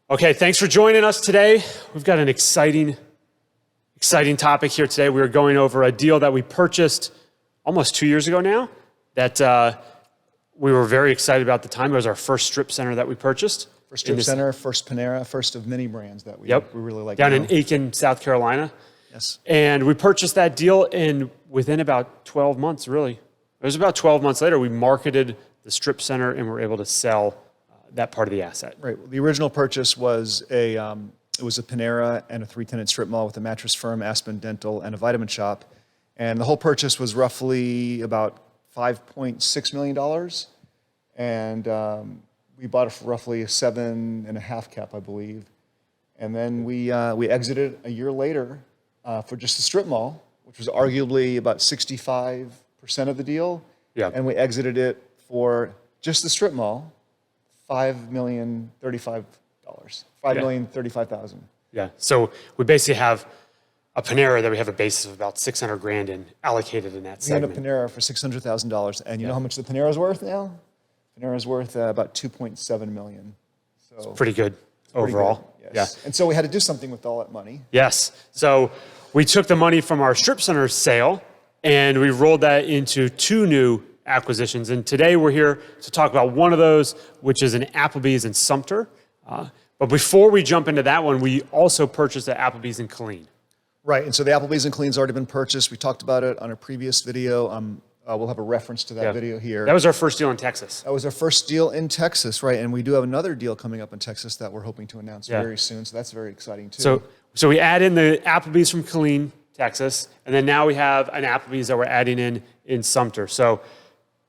Okay, thanks for joining us today. We've got an exciting topic here today. We're going over a deal that we purchased almost 2 years ago now that we were very excited about at the time. It was our first strip center that we purchased. First strip center, first Panera, first of many brands that we really like. Down in Aiken, South Carolina. Yes. And we purchased that deal, and within about 12 months, really, it was about 12 months later, we marketed the strip center and were able to sell that part of the asset. Right. The original purchase was a Panera and a 3-tenant strip mall with a mattress firm, Aspen Dental, and a vitamin shop. And the whole purchase was roughly about $5.6 million. And we bought it for roughly a 7.5 cap, I believe. And then we exited a year later for just the strip mall, which was arguably about 65% of the deal. Yeah. And we exited it for just the strip mall, $5,035,000. $5,035,000. Yeah. So we basically have a Panera that we have a basis of about $600,000 in allocated in that segment. We had a Panera for $600,000, and you know how much the Panera is worth now? Panera is worth about $2.7 million. So it's pretty good overall. Good, yes. Yeah. And so we had to do something with all that money. Yes. So we took the money from our strip center sale and we rolled that into 2 new acquisitions. And today we're here to talk about one of those, which is an Applebee's in Sumter. But before we jump into that one, we also purchased an Applebee's in Killeen. Right, and so the Applebee's in Killeen's already been purchased. We talked about it on a previous video. We'll have a reference to that video here. That was our first deal in Texas. That was our first deal in Texas, right? And we do have another deal coming up in Texas that we're hoping to announce very soon. So that's very exciting too. So we add in the Applebee's from Killeen, Texas, and then now we have an Applebee's that we're adding in Sumter. So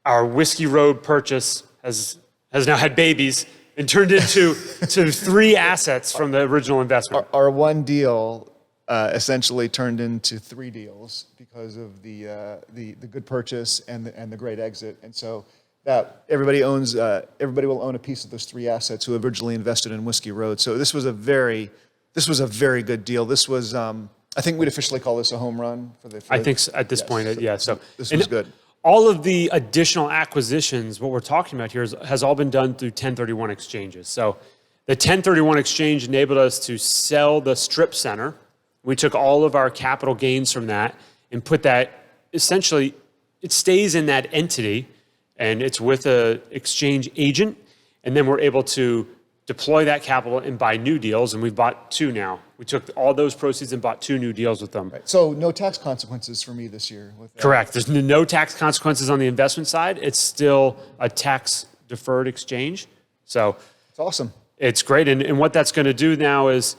our Whiskey Road purchase has now had babies and turned into 3 assets from the original investment. Our one deal essentially turned into 3 deals because of the good purchase and the great exit. And so that everybody will own a piece of those 3 assets who originally invested in Whiskey Road. So this was a very good deal. This was I think we'd officially call this a home run I think so, at this point, yeah. So this was good. All of the additional acquisitions, what we're talking about here, has all been done through 1031 exchanges. So the 1031 exchange enabled us to sell the strip center. We took all of our capital gains from that and put that, essentially, it stays in that entity and it's with an exchange agent. And then we're able to deploy that capital and buy new deals. And we've bought 2 now. We took all those proceeds and bought 2 new deals with them. Right. So no tax consequences for me this year. With that. Correct. There's no tax consequences on the investment side. It's still a tax deferred exchange. So it's awesome. It's great. And what that's going to do now is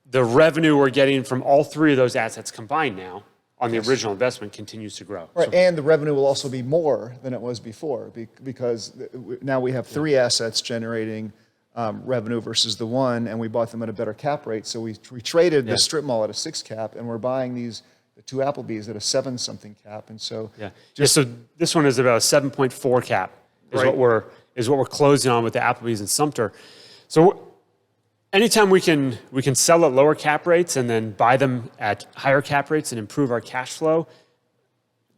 the revenue we're getting from all 3 of those assets combined now on the original investment continues to grow. Right. And the revenue will also be more than it was before because now we have 3 assets generating revenue versus the 1, and we bought them at a better cap rate. So we traded the strip mall at a 6 cap, and we're buying the 2 Applebee's at a 7-something cap. And so so this one is about a 7.4 cap is what we're closing on with the Applebee's in Sumter. So anytime we can sell at lower cap rates and then buy them at higher cap rates and improve our cash flow,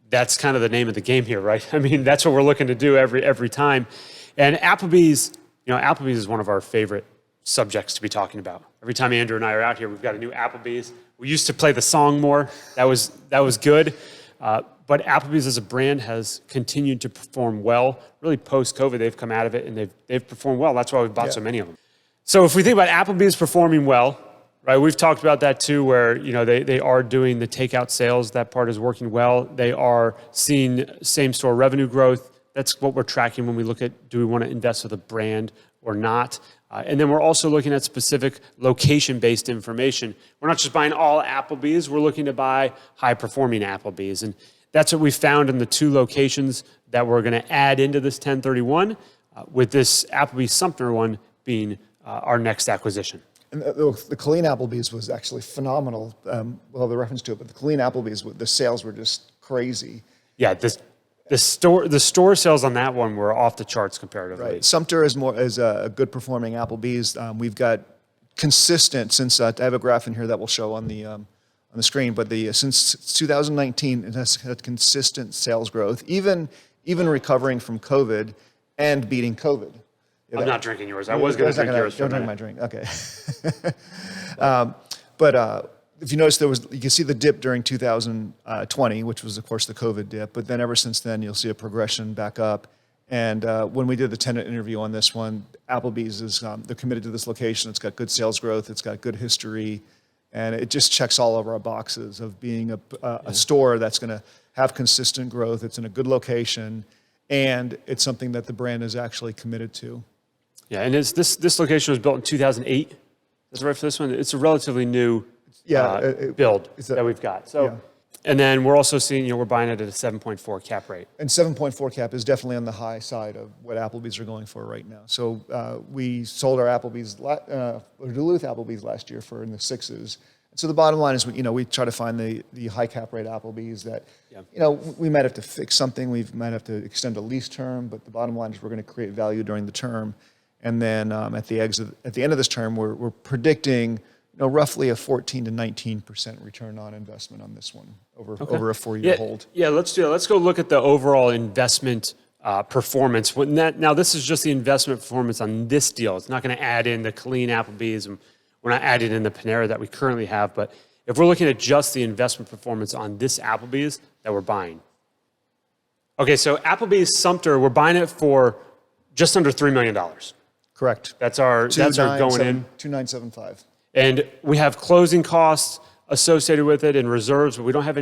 that's kind of the name of the game here, right? I mean, that's what we're looking to do every time. And Applebee's is one of our favorite subjects to be talking about. Every time Andrew and I are out here, we've got a new Applebee's. We used to play the song more. That was good. But Applebee's as a brand has continued to perform well. Really post-COVID, they've come out of it and they've performed well. That's why we've bought so many of them. So if we think about Applebee's performing well, right? We've talked about that too, where they are doing the takeout sales. That part is working well. They are seeing same-store revenue growth. That's what we're tracking when we look at, do we want to invest with a brand or not? And then we're also looking at specific location-based information. We're not just buying all Applebee's. We're looking to buy high-performing Applebee's. And that's what we found in the 2 locations that we're going to add into this 1031, with this Applebee's Sumter one being our next acquisition. And the Killeen Applebee's was actually phenomenal. We'll have the reference to it, but the Killeen Applebee's, the sales were just crazy. Yeah, the store sales on that one were off the charts comparatively. Right. Sumter is a good performing Applebee's. We've got consistent since I have a graph in here that will show on the screen, but since 2019 it has had consistent sales growth, even recovering from COVID and beating COVID. I'm not drinking yours. I was going to drink yours for a Don't minute. drink my drink. Okay. But if you notice, you can see the dip during 2020, which was, of course, the COVID dip. But then ever since then, you'll see a progression back up. And when we did the tenant interview on this one, Applebee's is they're committed to this location. It's got good sales growth. It's got good history. And it just checks all of our boxes of being a store that's going to have consistent growth. It's in a good location. And it's something that the brand is actually committed to. Yeah, and this location was built in 2008. That's right for this one. It's a relatively new build that we've got. So, and then we're also seeing, we're buying it at a 7.4 cap rate. And 7.4 cap is definitely on the high side of what Applebee's are going for right now. So we sold our Duluth Applebee's last year for in the sixes. So the bottom line is, we try to find the high cap rate Applebee's that, we might have to fix something. We might have to extend a lease term, but the bottom line is we're going to create value during the term. And then at the end of this term, we're predicting, roughly a 14 to 19% return on investment on this one over a 4-year hold. Yeah, let's do that. Let's go look at the overall investment performance. Now, this is just the investment performance on this deal. It's not going to add in the Colleen Applebee's, and we're not adding in the Panera that we currently have. But if we're looking at just the investment performance on this Applebee's that we're buying. Okay, so Applebee's Sumter, we're buying it for just under $3 million. Correct. That's our going in. 2,975. And we have closing costs associated with it and reserves, but we don't have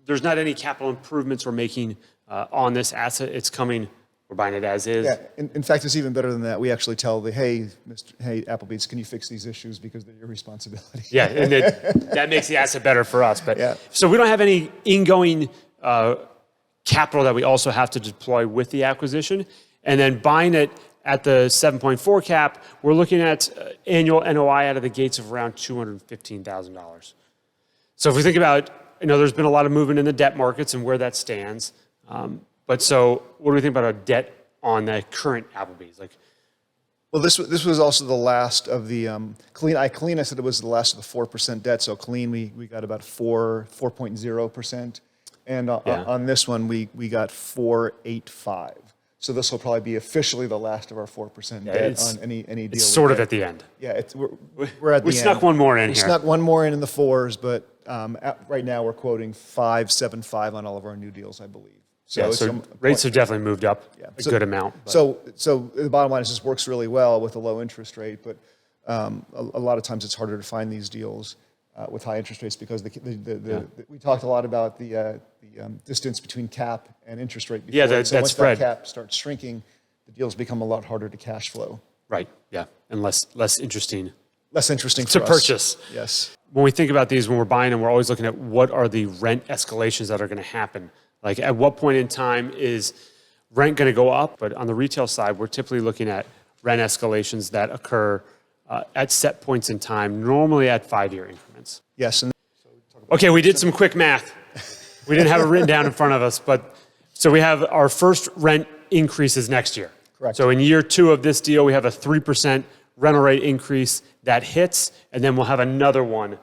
there's not any capital improvements we're making on this asset. It's coming, we're buying it as is. Yeah, in fact, it's even better than that. We actually tell hey, Applebee's, can you fix these issues because they're your responsibility? Yeah, and that makes the asset better for us. But yeah. So we don't have any ingoing capital that we also have to deploy with the acquisition. And then buying it at the 7.4 cap, we're looking at annual NOI out of the gates of around $215,000. So if we think about, there's been a lot of movement in the debt markets and where that stands. But so what do we think about our debt on the current Applebee's? Well, this was also the last of the Clean. I said it was the last of the 4% debt. So Clean, we got about 4.0%, and on this one we got 4.85. So this will probably be officially the last of our 4% debt on any deal. It's sort of at the end. Yeah, we're at the end. We snuck one more in here. We snuck one more in the fours, but right now we're quoting 5.75 on all of our new deals, I believe. So rates have definitely moved up a good amount. But. So the bottom line is this works really well with a low interest rate, but a lot of times it's harder to find these deals with high interest rates because we talked a lot about the distance between cap and interest rate before. Yeah, that spread. That cap starts shrinking, the deals become a lot harder to cash flow. Right, yeah, and less interesting. Less interesting to for us. Purchase. Yes. When we think about these, when we're buying them, we're always looking at what are the rent escalations that are going to happen. Like at what point in time is rent going to go up? But on the retail side, we're typically looking at rent escalations that occur at set points in time, normally at 5-year increments. Yes. Okay, we did some quick math. We didn't have it written down in front of us, but so we have our first rent increases next year. Correct. So in year 2 of this deal, we have a 3% rental rate increase that hits, and then we'll have another one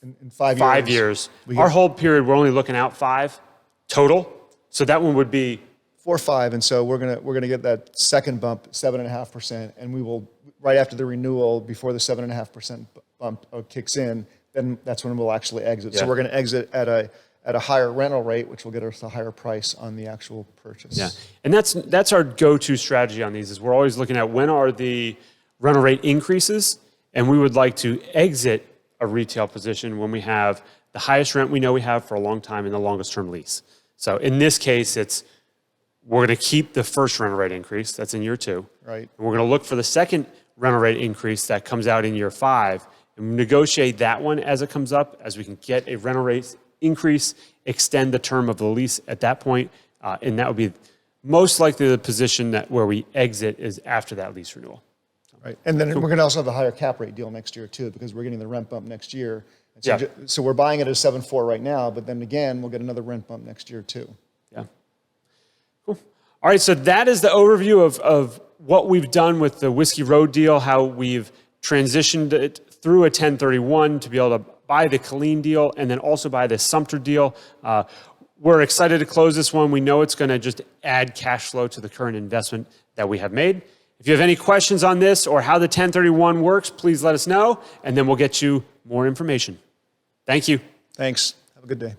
in 5 years. 5 years. Our hold period, we're only looking out 5 total. So that one would be 4 or 5, and so we're gonna get that second bump, 7.5%, and we will right after the renewal, before the 7.5% bump kicks in, then that's when we'll actually exit. Yeah. So we're going to exit at a higher rental rate, which will get us a higher price on the actual purchase. Yeah, and that's our go-to strategy on these. Is we're always looking at when are the rental rate increases, and we would like to exit a retail position when we have the highest rent we know we have for a long time and the longest term lease. So in this case, we're going to keep the first rental rate increase. That's in year 2. Right. And we're going to look for the second rental rate increase that comes out in year 5 and negotiate that one as it comes up, as we can get a rental rate increase, extend the term of the lease at that point, and that would be most likely the position where we exit is after that lease renewal. Right, and then we're going to also have a higher cap rate deal next year too, because we're getting the rent bump next year. So, so we're buying it at 7.4 right now, but then again, we'll get another rent bump next year too. Yeah. Cool. All right, so that is the overview of what we've done with the Whiskey Road deal, how we've transitioned it through a 1031 to be able to buy the Colleen deal and then also buy the Sumter deal. We're excited to close this one. We know it's going to just add cash flow to the current investment that we have made. If you have any questions on this or how the 1031 works, please let us know, and then we'll get you more information. Thank you. Thanks. Have a good day.